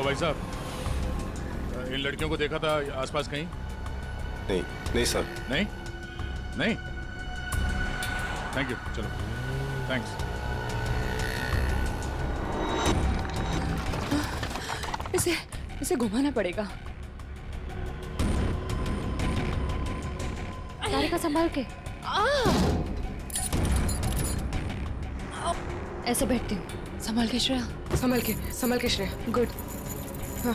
भाई साहब, इन लड़कियों को देखा था आसपास कहीं? नहीं नहीं सर। नहीं नहीं, थैंक यू, चलो थैंक्स। इसे घुमाना पड़ेगा। तारिका संभाल के। ऐसे बैठती हूँ। संभाल के श्रेया, संभाल के श्रेया। गुड। हाँ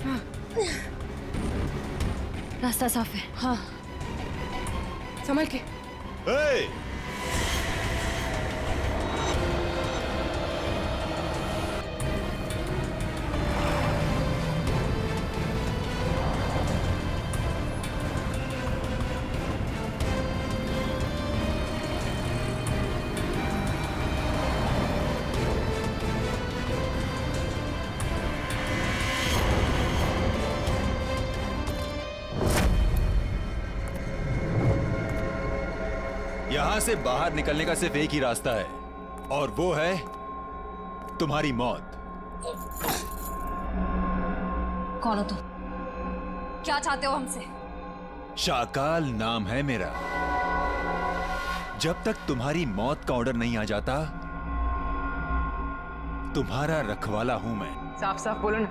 हाँ, रास्ता साफ है। हाँ संभाल के। hey! यहां से बाहर निकलने का सिर्फ एक ही रास्ता है, और वो है तुम्हारी मौत। कौन हो तुम? क्या चाहते हो हमसे? शाकाल नाम है मेरा। जब तक तुम्हारी मौत का ऑर्डर नहीं आ जाता, तुम्हारा रखवाला हूं मैं। साफ साफ बोलो ना,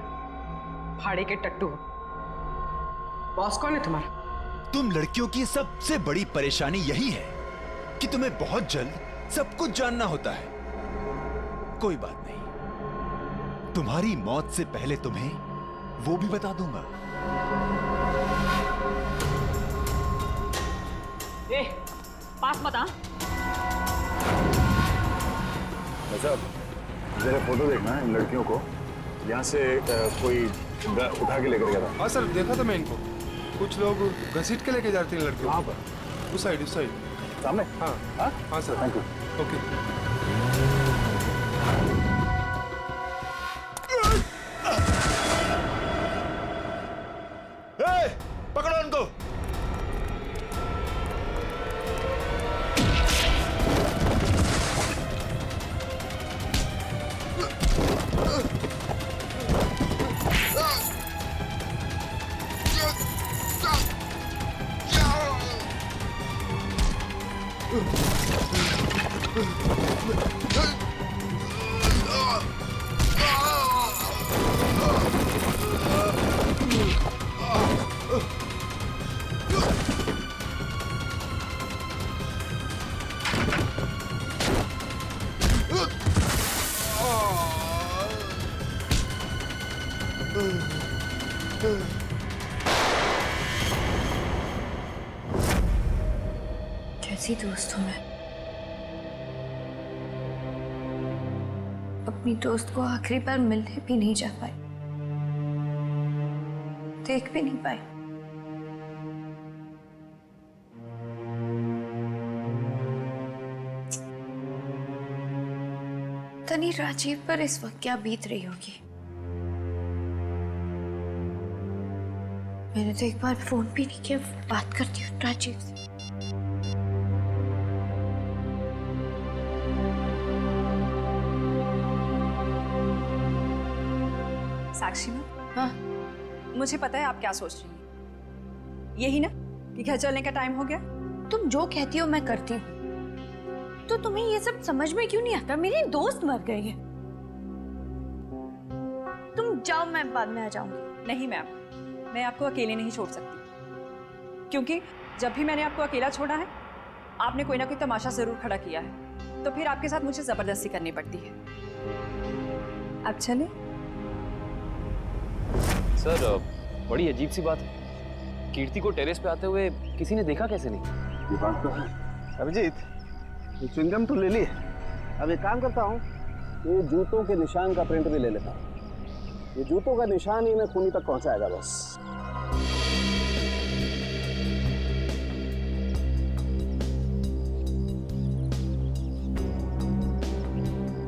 फाड़े के टट्टू। बॉस कौन है तुम्हारा? तुम लड़कियों की सबसे बड़ी परेशानी यही है कि तुम्हें बहुत जल्द सब कुछ जानना होता है। कोई बात नहीं, तुम्हारी मौत से पहले तुम्हें वो भी बता दूंगा। ए, पास मत आ। साहब जरा फोटो देखना है इन लड़कियों को। यहाँ से कोई उठा के लेकर गया था। हाँ सर, देखा था मैं इनको। कुछ लोग घसीट के लेके जाते हैं लड़कियों। कहाँ पर? उस साइड सामने। हाँ हाँ हाँ सर। Thank you. ओके। पकड़ो उनको। कैसी दोस्त हूं मैं। अपनी दोस्त को आखिरी बार मिलने भी नहीं जा पाई, देख भी नहीं पाई। तनी राजीव पर इस वक्त क्या बीत रही होगी। मैंने तो एक बार फोन भी नहीं किया। बात करती हूँ राजीव से। साक्षी मैम, हाँ मुझे पता है आप क्या सोच रही हैं। यही ना कि घर चलने का टाइम हो गया। तुम जो कहती हो मैं करती हूँ, तो तुम्हें ये सब समझ में क्यों नहीं आता? मेरी दोस्त मर गई है। तुम जाओ, मैं बाद में आ जाऊंगी। नहीं मैम, मैं आपको अकेले नहीं छोड़ सकती, क्योंकि जब भी मैंने आपको अकेला छोड़ा है, आपने कोई ना कोई तमाशा जरूर खड़ा किया है, तो फिर आपके साथ मुझे जबरदस्ती करनी पड़ती है। अब चले। सर, बड़ी अजीब सी बात है। कीर्ति को टेरेस पे आते हुए किसी ने देखा कैसे नहीं? ये बात तो है। अभिजीत, ये च्युइंगम तो ले ली। अब एक काम करता हूँ, ये जूतों के निशान का प्रिंट भी ले लेता हूँ। ये जूतों का निशान ही मैं खूनी तक पहुंचाएगा बस।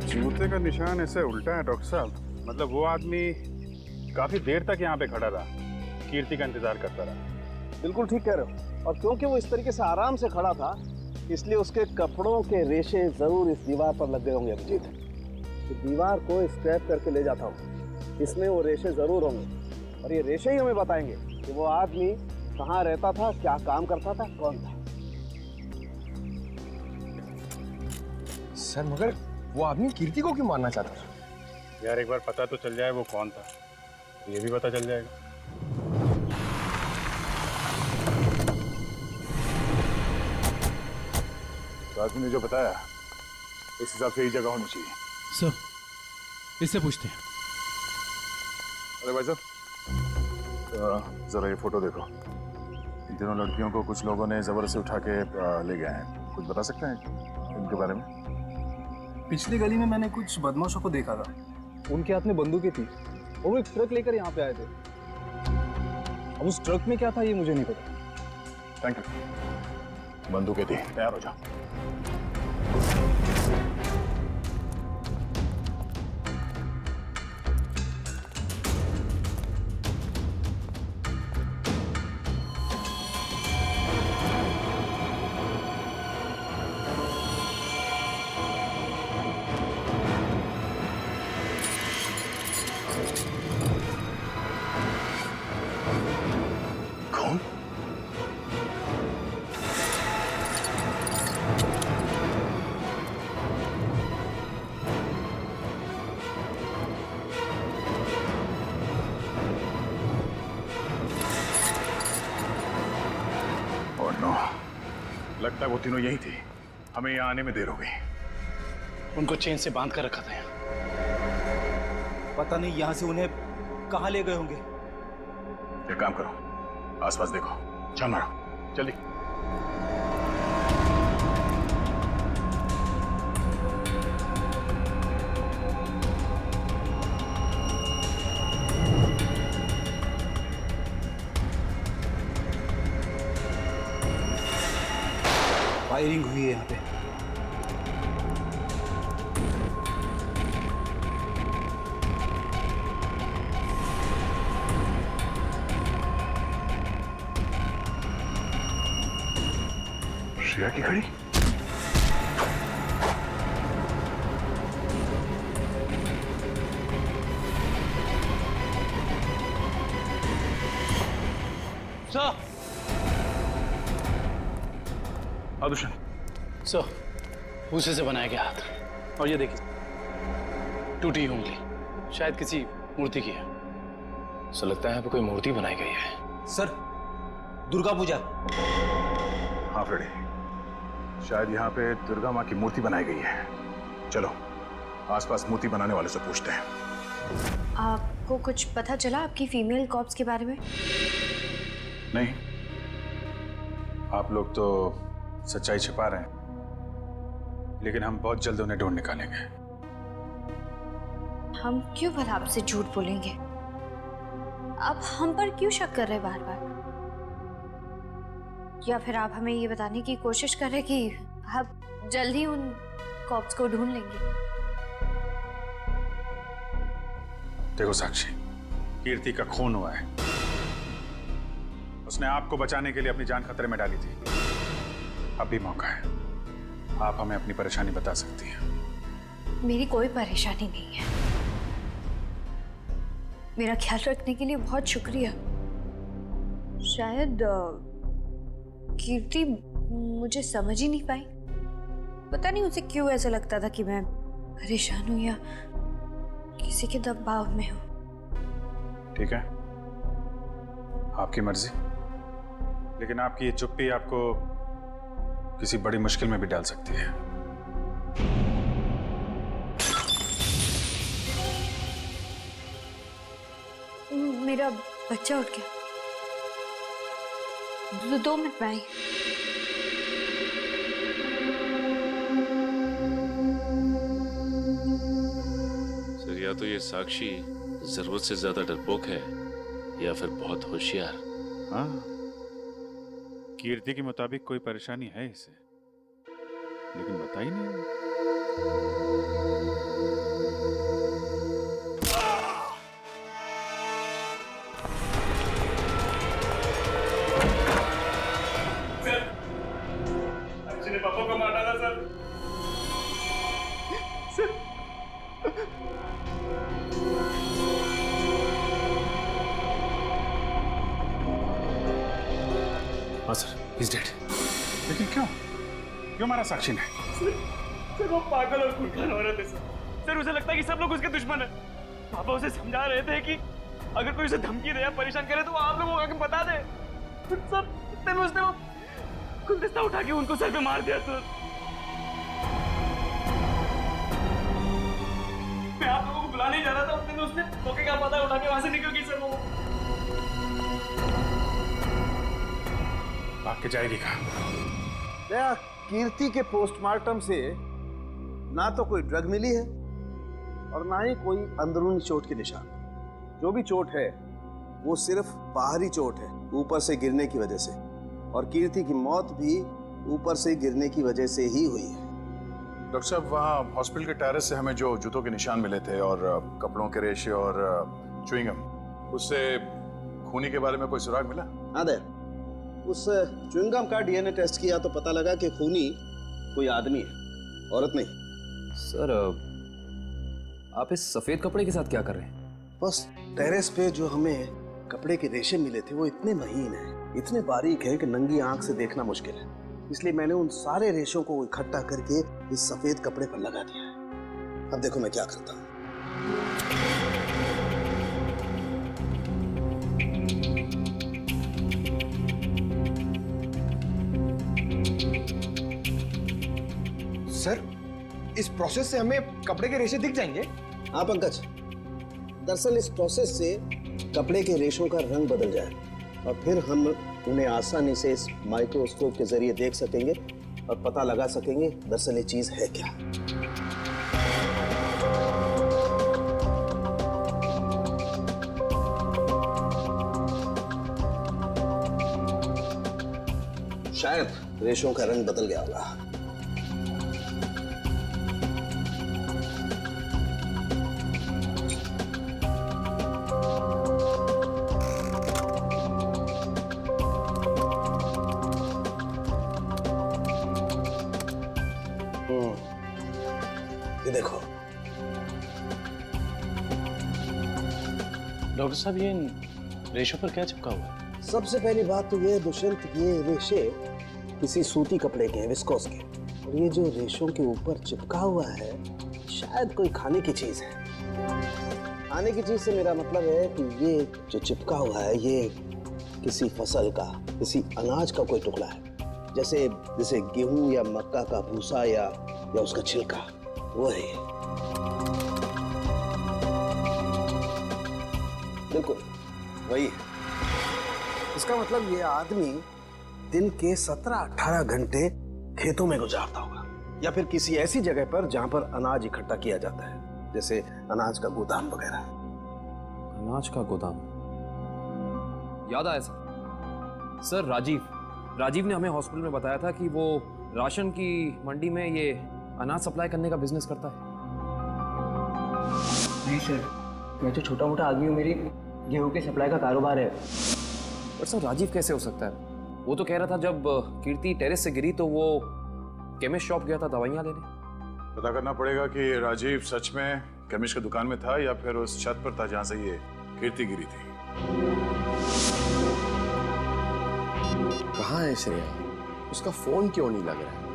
जूते का निशान ऐसे उल्टा है डॉक्टर साहब। मतलब वो आदमी काफी देर तक यहाँ पे खड़ा रहा, कीर्ति का इंतजार करता रहा। बिल्कुल ठीक कह रहे हो। और क्योंकि वो इस तरीके से आराम से खड़ा था, इसलिए उसके कपड़ों के रेशे जरूर इस दीवार पर लग गए होंगे। अभिजीत, तो दीवार को स्क्रैप करके ले जाता हूँ इसमें वो रेशे जरूर होंगे और ये रेशे ही हमें बताएंगे कि वो आदमी कहाँ रहता था, क्या काम करता था, कौन था। सर मगर वो आदमी कीर्ति को क्यों मारना चाहता था? यार एक बार पता तो चल जाए वो कौन था, ये भी पता चल जाएगा। तो आदमी ने जो बताया उस हिसाब से यही जगह होनी चाहिए। सर इससे पूछते हैं। अरे भाई साहब जरा ये फोटो देखो। इन तीनों लड़कियों को कुछ लोगों ने जबरदस्ती उठा के ले गए हैं। कुछ बता सकते हैं इनके बारे में? पिछली गली में मैंने कुछ बदमाशों को देखा था। उनके हाथ में बंदूकें थी और वो एक ट्रक लेकर यहाँ पे आए थे। अब उस ट्रक में क्या था ये मुझे नहीं पता। Thank you. बंदूकें थी, तैयार हो जाओ। कौन? और नो, लगता है वो तीनों यही थी। हमें यहाँ आने में देर हो गई। उनको चेन से बांध कर रखा था यहाँ। पता नहीं यहाँ से उन्हें कहाँ ले गए होंगे। एक काम करो, आसपास देखो, छान मारो जल्दी। फायरिंग हुई है यहाँ पे। श्रेया की घड़ी? सर, आदुशन, सर, भूसे से बनाया गया हाथ। और ये देखिए, टूटी हुई उंगली, शायद किसी मूर्ति की है। सो लगता है यहाँ पे कोई मूर्ति बनाई गई है। सर, दुर्गा पूजा। हाँ फ्रेडी, शायद यहाँ पे दुर्गा माँ की मूर्ति बनाई गई है। चलो आसपास मूर्ति बनाने वाले से पूछते हैं। आपको कुछ पता चला आपकी फीमेल कॉप्स के बारे में? नहीं, आप लोग तो सच्चाई छिपा रहे हैं, लेकिन हम बहुत जल्द उन्हें ढूंढ निकालेंगे। हम क्यों भला आपसे झूठ बोलेंगे? आप हम पर क्यों शक कर रहे बार बार? या फिर आप हमें ये बताने की कोशिश कर रहे कि आप जल्द ही उन कॉप्स को ढूंढ लेंगे? देखो साक्षी, कीर्ति का खून हुआ है। उसने आपको बचाने के लिए अपनी जान खतरे में डाली थी। अब भी मौका है, आप हमें अपनी परेशानी बता सकती हैं। मेरी कोई परेशानी नहीं है। मेरा ख्याल रखने के लिए बहुत शुक्रिया। शायद कीर्ति मुझे समझ ही नहीं पाई। पता नहीं उसे क्यों ऐसा लगता था कि मैं परेशान हूं या किसी के दबाव में हूं। ठीक है, आपकी मर्जी, लेकिन आपकी ये चुप्पी आपको किसी बड़ी मुश्किल में भी डाल सकती है। मेरा बच्चा उठ गया। 2 मिनट में आई। सर, या तो ये साक्षी जरूरत से ज्यादा डरपोक है या फिर बहुत होशियार। हाँ, कीर्ति के मुताबिक कोई परेशानी है इसे, लेकिन बता ही नहीं। ने पापा को मार डाला सर। He's dead. लेकिन क्यों क्यों मारा साक्षी ने? सर वो पागल और खूंखार औरत है सर उसे लगता है कि सब लोग उसके दुश्मन है। पापा उसे समझा रहे थे कि अगर कोई उसे धमकी दे या परेशान करे तो वो आप लोगों को आके बता दे। सर इतने में उसने वो गुलदस्ता उठा के उनको सर पे मार दिया सर। मैं आप लोगों को बुलाने जा रहा था, उतने में उसने मौके का पता उठा के वहां से निकल गई सर वो। भाग के जाएगी कहाँ? कीर्ति के पोस्टमार्टम से ना तो कोई ड्रग मिली है और ना ही कोई अंदरूनी चोट के निशान। जो भी चोट है वो सिर्फ बाहरी चोट है, ऊपर से गिरने की वजह से, और कीर्ति की मौत भी ऊपर से गिरने की वजह से ही हुई है। डॉक्टर साहब, वहाँ हॉस्पिटल के टेरेस से हमें जो जूतों के निशान मिले थे और कपड़ों के रेशे और च्युइंगम, उससे खूनी के बारे में कोई सुराग मिला? हाँ दे, उस च्युइंगम का डीएनए टेस्ट किया तो पता लगा कि खूनी कोई आदमी है, औरत नहीं। सर आप इस सफेद कपड़े के साथ क्या कर रहे हैं? बस टेरेस पे जो हमें कपड़े के रेशे मिले थे वो इतने महीन हैं, इतने बारीक हैं कि नंगी आंख से देखना मुश्किल है। इसलिए मैंने उन सारे रेशों को इकट्ठा करके इस सफेद कपड़े पर लगा दिया है। अब देखो मैं क्या करता हूँ। सर, इस प्रोसेस से हमें कपड़े के रेशे दिख जाएंगे? हाँ पंकज, दरअसल इस प्रोसेस से कपड़े के रेशों का रंग बदल जाए और फिर हम उन्हें आसानी से इस माइक्रोस्कोप के जरिए देख सकेंगे और पता लगा सकेंगे दरअसल ये चीज है क्या। शायद रेशों का रंग बदल गया होगा। ये देखो डॉक्टर साहब, ये इन रेशों पर क्या चिपका हुआ है? सबसे पहली बात तो ये है दुष्यंत, ये रेशे किसी सूती कपड़े के हैं, विस्कोस के, और ये जो रेशों के ऊपर चिपका हुआ है शायद कोई खाने की चीज है। खाने की चीज से मेरा मतलब है कि ये जो चिपका हुआ है ये किसी फसल का, किसी अनाज का कोई टुकड़ा है, जैसे जैसे गेहूं या मक्का का भूसा या उसका छिलका, वो है। बिल्कुल वही है। इसका मतलब ये आदमी दिन के 17-18 घंटे खेतों में गुजारता होगा या फिर किसी ऐसी जगह पर जहां पर अनाज इकट्ठा किया जाता है, जैसे अनाज का गोदाम वगैरह। अनाज का गोदाम याद आया सर। राजीव ने हमें हॉस्पिटल में बताया था कि वो राशन की मंडी में ये अनाज सप्लाई करने का बिजनेस करता है। नहीं सर, मैं तो छोटा मोटा आदमी हूँ, मेरी गेहूं के सप्लाई का कारोबार है। पर सर राजीव कैसे हो सकता है? वो तो कह रहा था जब कीर्ति टेरेस से गिरी तो वो केमिस्ट शॉप गया था दवाइयाँ लेने। पता करना पड़ेगा कि राजीव सच में केमिस्ट की दुकान में था या फिर उस छत पर था जहाँ से ये कीर्ति गिरी थी। कहाँ है श्रेया? उसका फोन क्यों नहीं लग रहा है?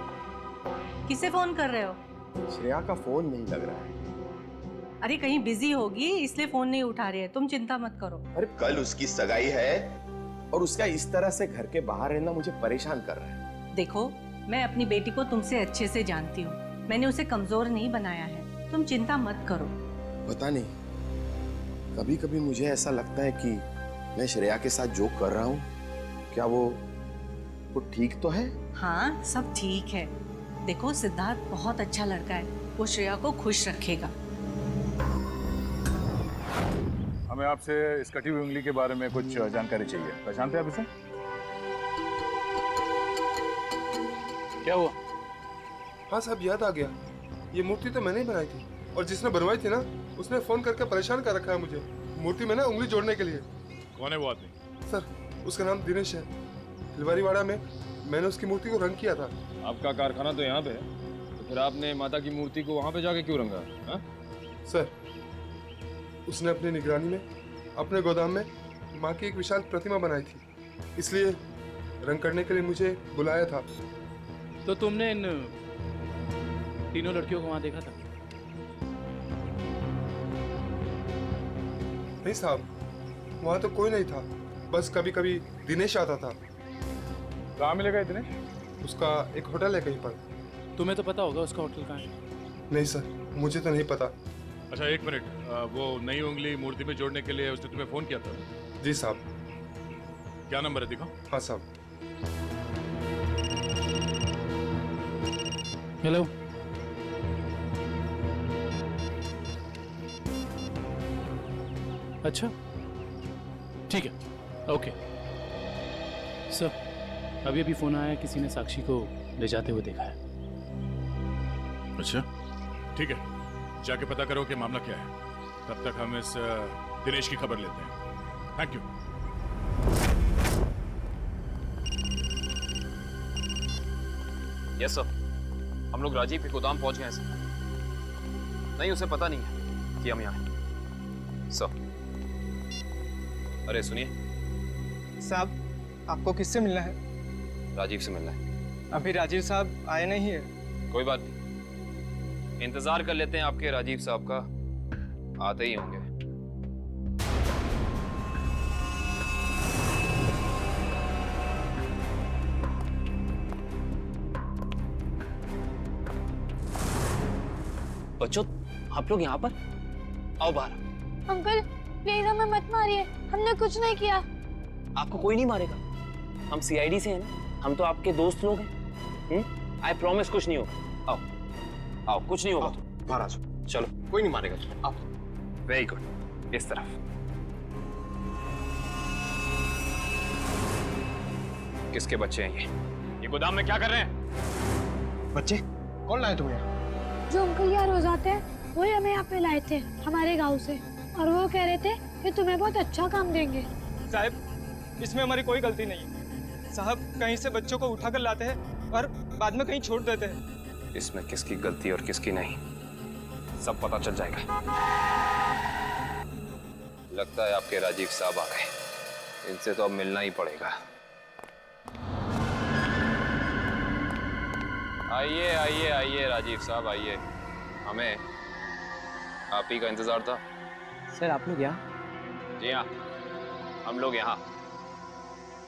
किसे फोन कर रहे हो? श्रेया का फोन नहीं लग रहा है। अरे कहीं बिजी होगी इसलिए फोन नहीं उठा रही है, तुम चिंता मत करो। अरे कल उसकी सगाई है और उसका इस तरह से घर के बाहर रहना मुझे परेशान कर रहा है। देखो, मैं अपनी बेटी को तुमसे अच्छे से जानती हूँ, मैंने उसे कमजोर नहीं बनाया है, तुम चिंता मत करो। पता नहीं, कभी कभी मुझे ऐसा लगता है कि मैं श्रेया के साथ जो कर रहा हूँ क्या वो ठीक तो है? हाँ, सब ठीक है। देखो, सिद्धार्थ बहुत अच्छा लड़का है, वो श्रेया को खुश रखेगा। हमें आपसे इस कटी हुई उंगली के बारे में कुछ जानकारी चाहिए। पहचानते हैं आप इसे? क्या हुआ? हाँ साहब, याद आ गया। ये मूर्ति तो मैंने ही बनाई थी और जिसने बनवाई थी ना उसने फोन करके परेशान कर रखा है मुझे मूर्ति में ना उंगली जोड़ने के लिए। कौन है वो आदमी? सर, उसका नाम दिनेश है। फुलवारीवाड़ा में मैंने उसकी मूर्ति को रंग किया था। आपका कारखाना तो यहाँ पे है, तो फिर आपने माता की मूर्ति को वहाँ पे जाके क्यों रंगा? हा? सर, उसने अपनी निगरानी में अपने गोदाम में माँ की एक विशाल प्रतिमा बनाई थी, इसलिए रंग करने के लिए मुझे बुलाया था। तो तुमने इन तीनों लड़कियों को वहां देखा था? नहीं साहब, वहां तो कोई नहीं था, बस कभी कभी दिनेश आता था। कहाँ मिलेगा ये दिनेश? उसका एक होटल है कहीं पर। तुम्हें तो पता होगा उसका होटल कहाँ है? नहीं सर, मुझे तो नहीं पता। अच्छा एक मिनट, वो नई उंगली मूर्ति में जोड़ने के लिए उसने तुम्हें फोन किया था? जी साहब। क्या नंबर है दिखाओ। हाँ साहब। हेलो। अच्छा ठीक है, ओके सर। अभी अभी फोन आया, किसी ने साक्षी को ले जाते हुए देखा है। अच्छा ठीक है, जाके पता करो कि मामला क्या है। तब तक हम इस दिनेश की खबर लेते हैं। Thank you. यस सर, हम लोग राजीव के गोदाम पहुंच गए हैं सर। नहीं, उसे पता नहीं है कि हम यहाँ हैं सर। अरे सुनिए साहब, आपको किससे मिलना है? राजीव से मिलना है। अभी राजीव साहब आए नहीं है। कोई बात नहीं, इंतजार कर लेते हैं आपके राजीव साहब का, आते ही होंगे। बच्चों, आप लोग यहाँ पर आओ बाहर। अंकल प्लीज हमें मत मारिए, हमने कुछ नहीं किया। आपको कोई नहीं मारेगा, हम सीआईडी से हैं ना, हम तो आपके दोस्त लोग हैं। आई प्रॉमिस कुछ नहीं होगा। आओ आओ, कुछ नहीं होगा। बाहर आ जाओ। चलो, कोई नहीं मारेगा। आओ। वेरी गुड, इस तरफ। किसके बच्चे हैं ये गोदाम में क्या कर रहे हैं? बच्चे कौन लाए तुम्हें? जो अंकल यहाँ रोज आते हैं वही हमें यहाँ पे लाए थे हमारे गांव से, और वो कह रहे थे कि तुम्हें बहुत अच्छा काम देंगे। साहब, इसमें हमारी कोई गलती नहीं है। साहब कहीं से बच्चों को उठाकर लाते हैं और बाद में कहीं छोड़ देते हैं। इसमें किसकी गलती और किसकी नहीं, सब पता चल जाएगा। लगता है आपके राजीव साहब आ गए, इनसे तो अब मिलना ही पड़ेगा। आइए आइए आइए राजीव साहब आइए, हमें आप ही का इंतजार था। सर आप लोग यहाँ? जी हाँ, हम लोग यहाँ।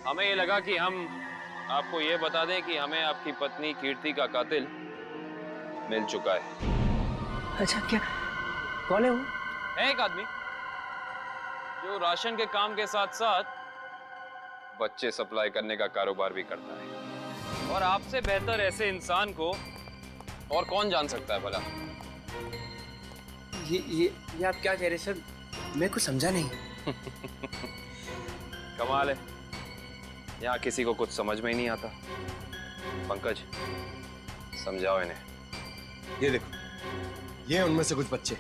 हमें ये लगा कि हम आपको ये बता दें कि हमें आपकी पत्नी कीर्ति का कातिल मिल चुका है। अच्छा, क्या कौन है वो? है एक आदमी जो राशन के काम के साथ साथ बच्चे सप्लाई करने का कारोबार भी करता है, और आपसे बेहतर ऐसे इंसान को और कौन जान सकता है भला? ये आप क्या कह रहे सर? मैं कुछ समझा नहीं। कमाल है, यहाँ किसी को कुछ समझ में ही नहीं आता। पंकज, समझाओ इन्हें। ये देखो, ये हैं उनमें से कुछ बच्चे।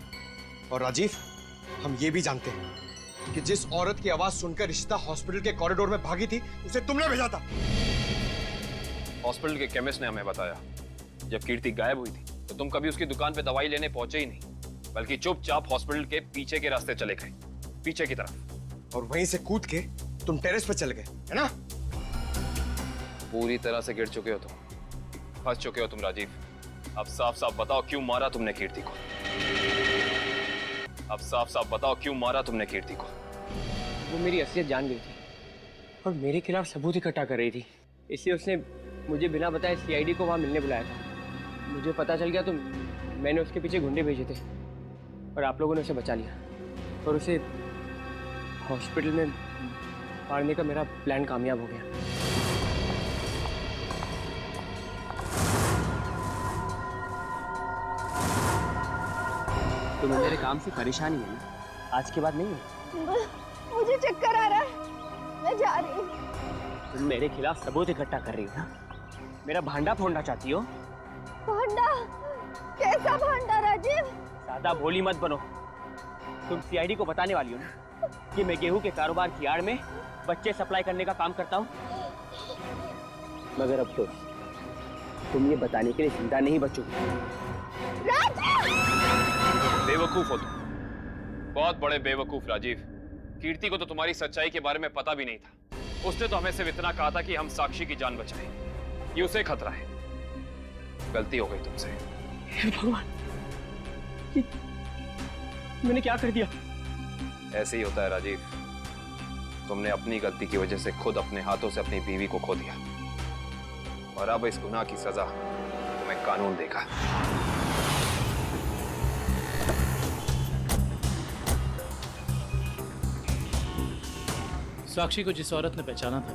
और राजीव, हम ये भी जानते हैं कि जिस औरत की आवाज सुनकर रिश्ता हॉस्पिटल के कॉरिडोर में भागी थी, उसे तुमने भेजा था। हॉस्पिटल के केमिस्ट ने हमें बताया, जब कीर्ति गायब हुई थी तो तुम कभी उसकी दुकान पे दवाई लेने पहुंचे ही नहीं, बल्कि चुपचाप हॉस्पिटल के पीछे के रास्ते चले गए, पीछे की तरफ। और वहीं से कूद के तुम टेरेस पर चले गए, है ना? पूरी तरह से गिर चुके हो तुम, फंस चुके हो तुम राजीव। अब साफ साफ बताओ क्यों मारा तुमने कीर्ति को? अब साफ साफ बताओ क्यों मारा तुमने कीर्ति को? वो मेरी असलियत जान गई थी और मेरे खिलाफ सबूत इकट्ठा कर रही थी, इसलिए उसने मुझे बिना बताए सीआईडी को वहाँ मिलने बुलाया था। मुझे पता चल गया तो मैंने उसके पीछे गुंडे भेजे थे और आप लोगों ने उसे बचा लिया और उसे हॉस्पिटल में मारने का मेरा प्लान कामयाब हो गया। तुम्हें मेरे काम से परेशानी है ना? आज के बाद नहीं है? मुझे चक्कर आ रहा है, मैं जा रही हूँ। तुम मेरे खिलाफ सबूत इकट्ठा कर रही हो ना? मेरा भांडा फोड़ना चाहती हो? भांडा? कैसा भांडा राजीव? ज्यादा भोली मत बनो। तुम सीआईडी को बताने वाली हो ना कि मैं गेहूं के कारोबार की आड़ में बच्चे सप्लाई करने का काम करता हूँ? मगर अफसोस, तुम ये बताने के लिए जिंदा नहीं बचोगे। बेवकूफ हो तुम, बहुत बड़े बेवकूफ राजीव। कीर्ति को तो तुम्हारी सच्चाई के बारे में पता भी नहीं था, उसने तो हमें सिर्फ इतना कहा था कि हम साक्षी की जान बचाएं। ये उसे खतरा है। गलती हो गई तुमसे। हे भगवान, मैंने क्या कर दिया? ऐसे ही होता है राजीव। तुमने अपनी गलती की वजह से खुद अपने हाथों से अपनी बीवी को खो दिया, और अब इस गुनाह की सजा तुम्हें कानून देगा। साक्षी को जिस औरत ने पहचाना था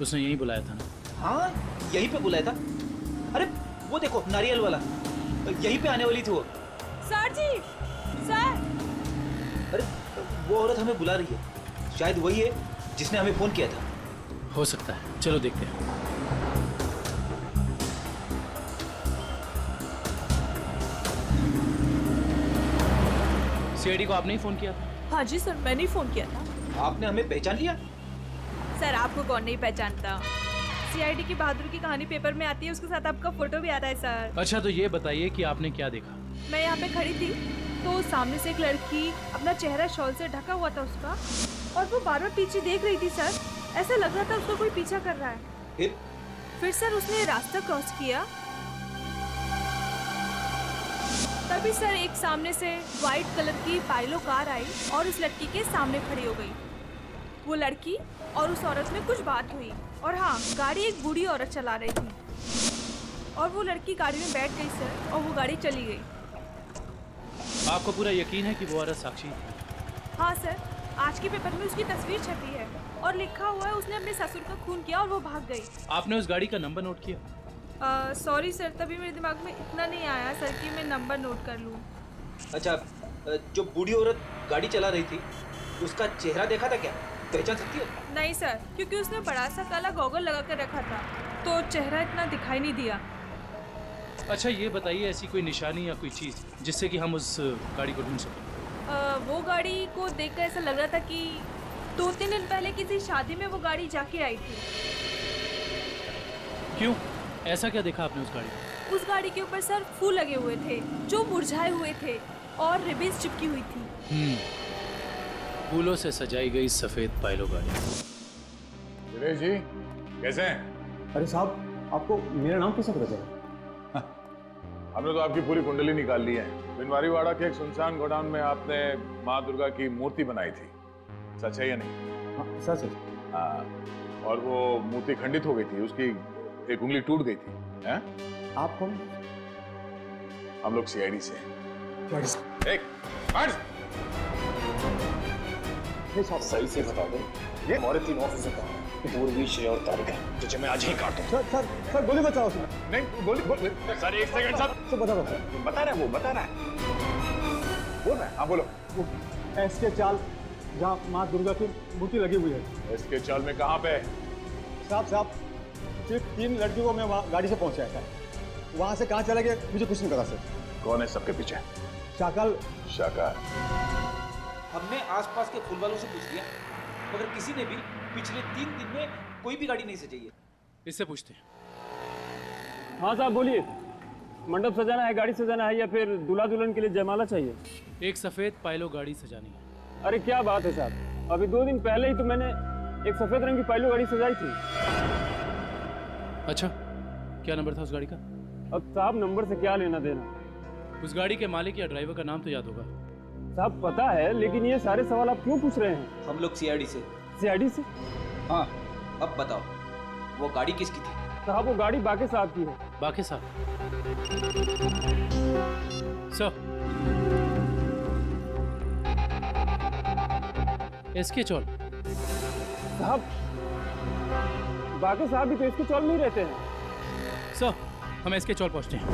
उसने यही बुलाया था ना? हाँ, यहीं पे बुलाया था। अरे वो देखो, नारियल वाला, यहीं पे आने वाली थी वो। सर जी, सर। अरे वो औरत हमें बुला रही है। शायद वही है जिसने हमें फोन किया था। हो सकता है, चलो देखते हैं। सीआईडी को आपने ही फोन किया था? हाँ जी सर, मैंने ही फोन किया था। आपने हमें पहचान लिया? सर आपको कौन नहीं पहचानता? सीआईडी की बहादुर की कहानी पेपर में आती है, उसके साथ आपका फोटो भी आता है सर। अच्छा, तो ये बताइए कि आपने क्या देखा? मैं यहाँ पे खड़ी थी तो सामने से एक लड़की, अपना चेहरा शॉल से ढका हुआ था उसका, और वो बार बार पीछे देख रही थी सर। ऐसा लग रहा था उसको कोई पीछा कर रहा है। फिर सर उसने रास्ता क्रॉस किया, तभी सर एक सामने से व्हाइट कलर की पाइलो कार आई और उस लड़की के सामने खड़ी हो गई। वो लड़की और उस औरत में कुछ बात हुई, और हाँ, गाड़ी एक बूढ़ी औरत चला रही थी, और वो लड़की गाड़ी में बैठ गई सर, और वो गाड़ी चली गई। आपको पूरा यकीन है कि वो औरत साक्षी है? हाँ सर, आज के पेपर में उसकी तस्वीर छपी है और लिखा हुआ है उसने अपने ससुर का खून किया और वो भाग गई। आपने उस गाड़ी का नंबर नोट किया? सॉरी सर, तभी मेरे दिमाग में इतना नहीं आया सर कि मैं नंबर नोट कर लूँ। अच्छा, जो बूढ़ी औरत गाड़ी चला रही थी, उसका चेहरा देखा था क्या? पहचान सकती हो? नहीं सर, क्योंकि उसने बड़ा सा काला गॉगल लगा कर रखा था, तो चेहरा इतना दिखाई नहीं दिया। अच्छा, ये बताइए ऐसी कोई निशानी या कोई चीज़ जिससे कि हम उस गाड़ी को ढूंढ सकें? वो गाड़ी को देखकर ऐसा लग रहा था कि 2-3 दिन पहले किसी शादी में वो गाड़ी जाके आई थी। क्यों? ऐसा क्या देखा आपने उस गाड़ी में? उस गाड़ी के ऊपर सर फूल लगे हुए थे जो मुरझाए हुए थे, और रिबन्स चिपकी हुई थी। फूलों से सजाई गई सफेद पाइलो गाड़ी। दिनेश जी, कैसे हैं? अरे साहब, आपको मेरा नाम कैसे पता चला? हमने तो आपकी पूरी कुंडली निकाल ली है। बिनवारीवाड़ा के एक सुनसान गोडाउन में आपने माँ दुर्गा की मूर्ति बनाई थी, सच है या नहीं? हाँ, सच है। हाँ, और वो मूर्ति खंडित हो गई थी, उसकी एक उंगली टूट गई थी। हैं? आप कौन? हम लोग सीआईडी से हैं। एक मार्च! साहब सही से बता दो, ये हमारे 3 ऑफिसर कहाँ हैं? पूर्वी, श्रेय और तारिका, तुझे मैं आज ही काटूं। सर गोली बचाओ उसमें। नहीं, गोली सर, एक सेकंड सर। बता रहा है, बता रहा है। बोल रहा है, हाँ बोलो। वो एसके चाल जहाँ माँ दुर्गा की मूर्ति लगी हुई है। एसके चाल में कहाँ पे? साहब सिर्फ 3 लड़कियों को मैं वहाँ गाड़ी से पहुँचाया था। वहाँ से कहाँ चला गया मुझे कुछ नहीं पता सर। कौन है सबके पीछे? शाकल। हमने आसपास के फूल वालों से पूछ लिया, मगर किसी ने भी पिछले 3 दिन में कोई भी गाड़ी नहीं सजाई है। इससे पूछते हैं। हाँ साहब बोलिए, मंडप सजाना है, गाड़ी सजाना है, या फिर दूल्हा दुल्हन के लिए जयमाला चाहिए? एक सफेद पाइलो गाड़ी सजानी है। अरे क्या बात है साहब, अभी 2 दिन पहले ही तो मैंने एक सफेद रंग की पाइलो गाड़ी सजाई थी। अच्छा, क्या नंबर था उस गाड़ी का? अब साहब नंबर से क्या लेना देना? उस गाड़ी के मालिक या ड्राइवर का नाम तो याद होगा? साहब पता है, लेकिन ये सारे सवाल आप क्यों पूछ रहे हैं? हम लोग सीआईडी से। सीआईडी से? हाँ, अब बताओ वो गाड़ी किसकी थी? साहब वो गाड़ी बाके साहब की है। बाके साहब? सर, एसके चौल। साहब बाके साहब भी तो इसके चौल में ही रहते हैं। सर, हम एसके चौल पहुंचते हैं।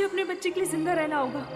मुझे अपने बच्चे के लिए जिंदा रहना होगा।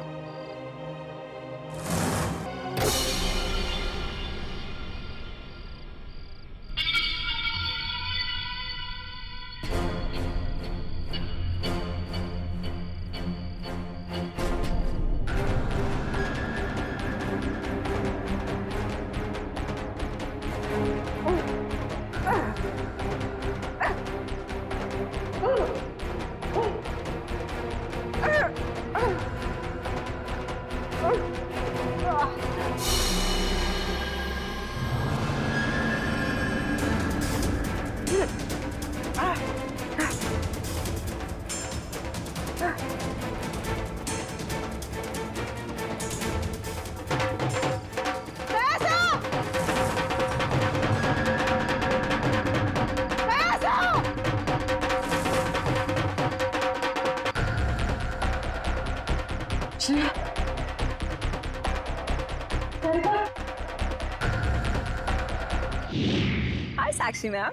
हाय साक्षी मैम,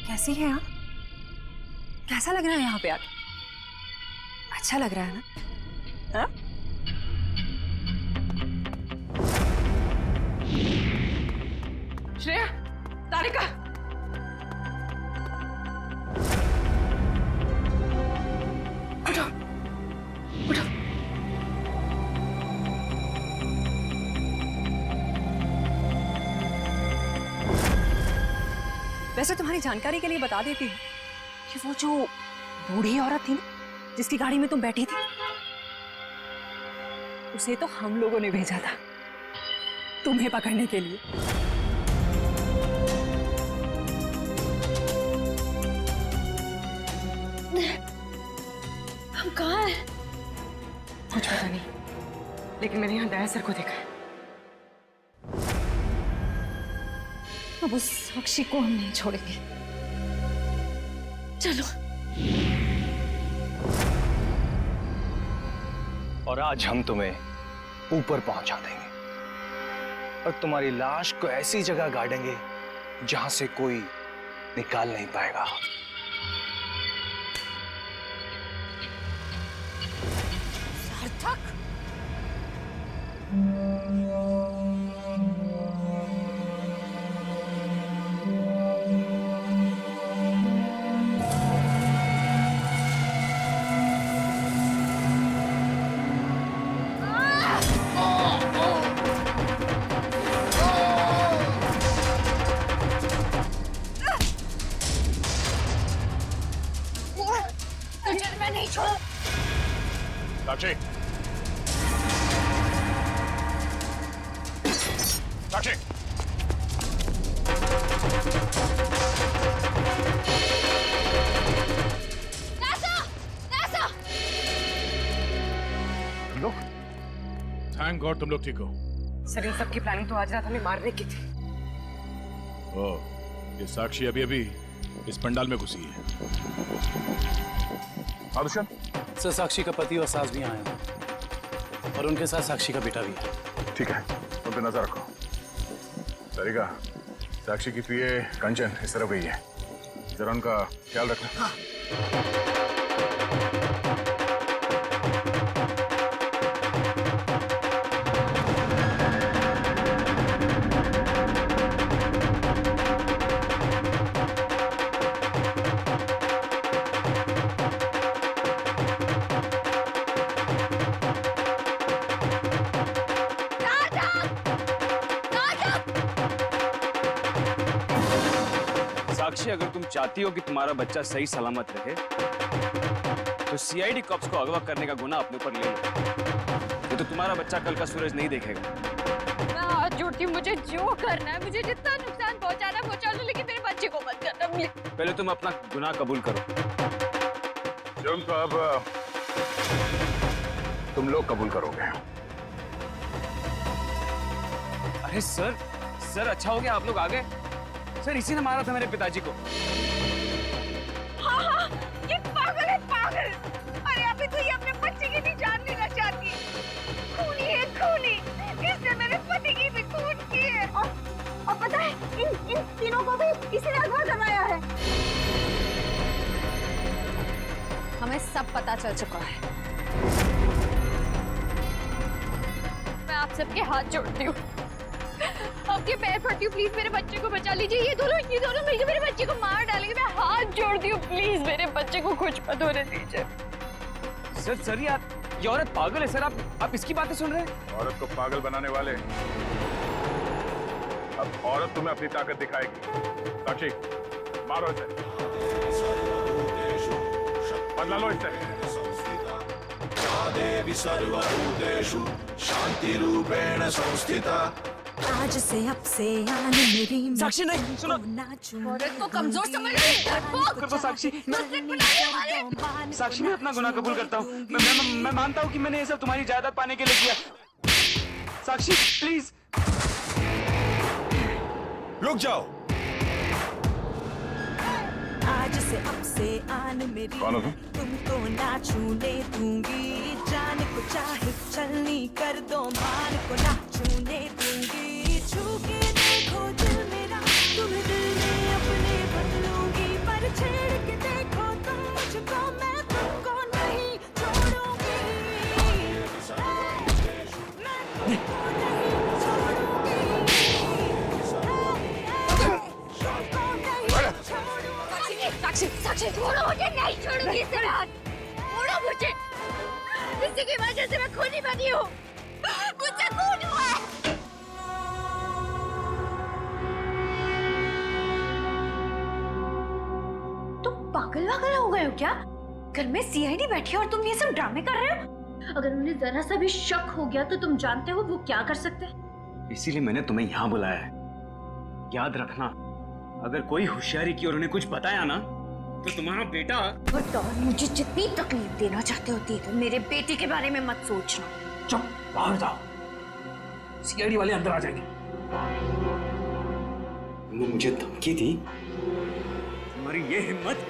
कैसी हैं आप? कैसा लग रहा है यहाँ पे आके? अच्छा लग रहा है ना? हाँ? श्रेया, तारिका, उठो, उठो। वैसे तुम्हारी जानकारी के लिए बता देती हूँ कि वो जो बूढ़ी औरत थी ना जिसकी गाड़ी में तुम बैठी थी, उसे तो हम लोगों ने भेजा था तुम्हें पकड़ने के लिए। हम कहाँ हैं? कुछ पता नहीं, लेकिन मैंने यहाँ दया सर को देखा है। अब उस साक्षी को हम नहीं छोड़ेंगे। चलो। और आज हम तुम्हें ऊपर पहुंचा देंगे और तुम्हारी लाश को ऐसी जगह गाड़ेंगे जहां से कोई निकाल नहीं पाएगा। सार्थक, मैं नहीं छोड़। साक्षी, साक्षी, तुम लोग? थैंक गॉड तुम लोग ठीक हो। सर, इन सबकी प्लानिंग तो आज रात हमें मारने की थी। ओह, ये साक्षी अभी अभी इस पंडाल में घुसी है। आदर्शन? सर, साक्षी का पति और सास भी आए हैं और उनके साथ साक्षी का बेटा भी है। ठीक है, उन पे नजर रखो। तारिका, साक्षी की पीए कंचन इस तरफ गई है, जरा उनका ख्याल रखना। साक्षी, अगर तुम चाहती हो कि तुम्हारा बच्चा सही सलामत रहे तो सीआईडी कॉप्स को अगवा करने का गुनाह अपने ऊपर ले लो। ये तो तुम्हारा बच्चा कल का सूरज नहीं देखेगा। मैं हाथ जोड़ती हूँ, मुझे जो करना है, मुझे जितना नुकसान पहुंचाना है पहुंचा लो, लेकिन मेरे बच्चे को मत करना प्लीज। पहले तुम अपना गुनाह कबूल करो। जुर्म तो अब तुम लोग कबूल करोगे। अरे सर, सर अच्छा हो गया आप लोग आ गए। सर, इसी ने मारा था मेरे पिताजी को। हाँ हाँ, ये पागल है, पागल। अरे अभी तो ये अपने बच्चे की भी जान लेना चाहती है। खूनी है, खूनी। इसने मेरे पति की भी खून की है। और पता है, इन तीनों को भी इसी ने अगवा करवाया है। हमें सब पता चल चुका है। मैं आप सबके हाथ जोड़ती हूँ, आपके पैर पड़ती हूँ, प्लीज मेरे बच्चे को बचा लीजिए। ये दोनों मिलकर मेरे बच्चे को मार डालेंगे। मैं हाथ जोड़ती हूँ, प्लीज मेरे बच्चे को कुछ मत होने दीजिए। सर यार, ये औरत पागल है सर। आप इसकी बातें सुन रहे हैं? औरत को पागल बनाने वाले, अब औरत तुम्हें अपनी ताकत दिखाएगी। साक्षी, मारो इसे, बदला लो इससे। देवी सर्वभूतेषु शांति रूपेण संस्थिता। आज से अब से आन मेरी साक्षी नहीं, सुनो। औरत को कमजोर समझ रही है, डरपोक। साक्षी, साक्षी मैं अपना गुनाह कबूल करता हूँ। मैं मानता हूँ कि मैंने ये सब तुम्हारी जायदाद पाने के लिए किया। साक्षी प्लीज रुक जाओ। आज से अब से आन मेरी तुमको ना छूने दूंगी। जान को चाहे चलनी कर दो, मान को ना छूने दूंगी। छू के देखो दिल मेरा, तुम्हें दिल में अपने बदलूंगी। पर छेड़ के देखो तुम मुझको, मैं तुमको नहीं छोड़ूंगी। मैं तुमको नहीं छोड़ूंगी। साक्षी छोड़ो मुझे, नहीं छोड़ूंगी इसे। छोड़ो मुझे, इसी की वजह से मैं खूनी बनी हूँ। मुझे खून हुआ है। तुम पागल हो गए हो क्या? घर में सीआईडी बैठी है और तुम ये सब ड्रामे कर रहे हो? अगर उन्हें जरा सा भी शक हो गया तो तुम जानते हो वो क्या कर सकते हैं। इसीलिए मैंने तुम्हें यहाँ बुलाया है। याद रखना, अगर कोई होशियारी की और उन्हें कुछ बताया ना, तो तुम्हारा बेटा। और मुझे जितनी तकलीफ देना चाहते होती है, मेरे बेटे के बारे में मत सोचना। चुप, बाहर जाओ, सीआईडी वाले अंदर आ जाएंगे। तुमने मुझे धमकी दी, तुम्हारी ये हिम्मत।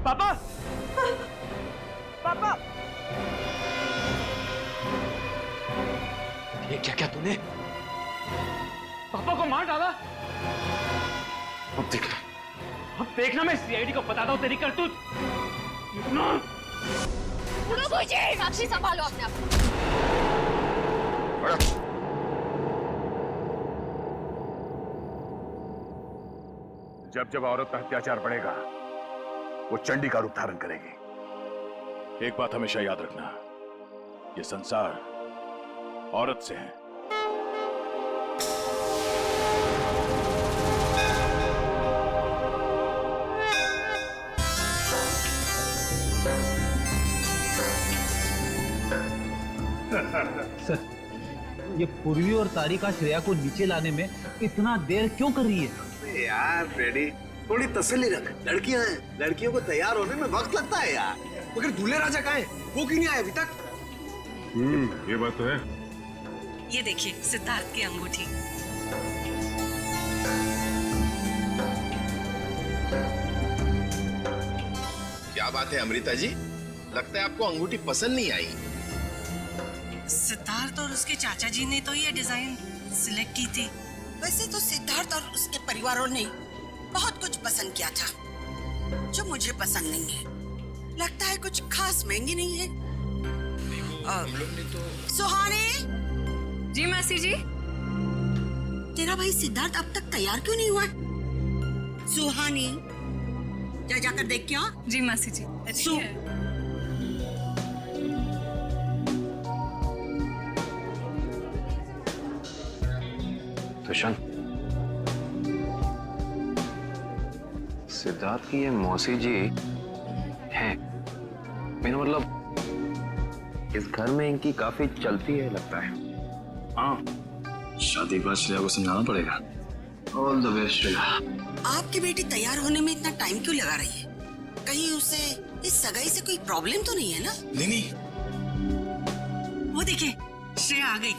पापा, पापा, ये क्या तूने? पापा को मार डाला। अब देखना मैं सीआईडी को बताता हूँ तेरी करतूत। उड़ो मुझे। साक्षी संभालो अपने आप को। जब जब औरत पर अत्याचार बढ़ेगा, वो चंडी का रूप धारण करेगी। एक बात हमेशा याद रखना, ये संसार औरत से है। सर, ये पूर्वी और तारिका श्रेया को नीचे लाने में इतना देर क्यों कर रही है? यार फ्रेडी, थोड़ी तसल्ली रख। लड़कियां हैं, लड़कियों को तैयार होने में वक्त लगता है यार। मगर दूल्हे राजा कहाँ हैं? वो क्यों नहीं आए अभी तक? ये बात तो है। ये देखिए सिद्धार्थ की अंगूठी। क्या बात है अमृता जी, लगता है आपको अंगूठी पसंद नहीं आई। सिद्धार्थ और उसके चाचा जी ने तो ये डिजाइन सिलेक्ट की थी। वैसे तो सिद्धार्थ और उसके परिवारों ने बहुत कुछ पसंद किया था जो मुझे पसंद नहीं है। लगता है कुछ खास महंगी नहीं है। हम लोग ने तो। सुहानी जी मासी जी। तेरा भाई सिद्धार्थ अब तक तैयार क्यों नहीं हुआ? सुहानी जाकर देख क्या? जी मासी जी। तुषार, सिद्धार्थ की ये मौसी जी हैं। मेरा मतलब इस घर में इनकी काफी चलती है लगता है। हाँ, शादी के बाद श्रेया को समझाना पड़ेगा। All the best Shreya. आपकी बेटी तैयार होने में इतना टाइम क्यों लगा रही है? कहीं उसे इस सगाई से कोई प्रॉब्लम तो नहीं है ना? नहीं। वो देखिए श्रेया आ गई।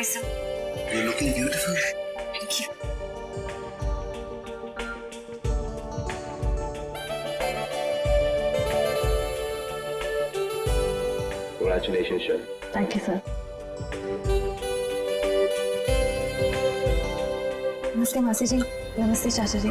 Hi sir. You're looking beautiful. Thank you. Congratulations, sir. Thank you sir. नमस्ते मासी जी। नमस्ते चाचा जी।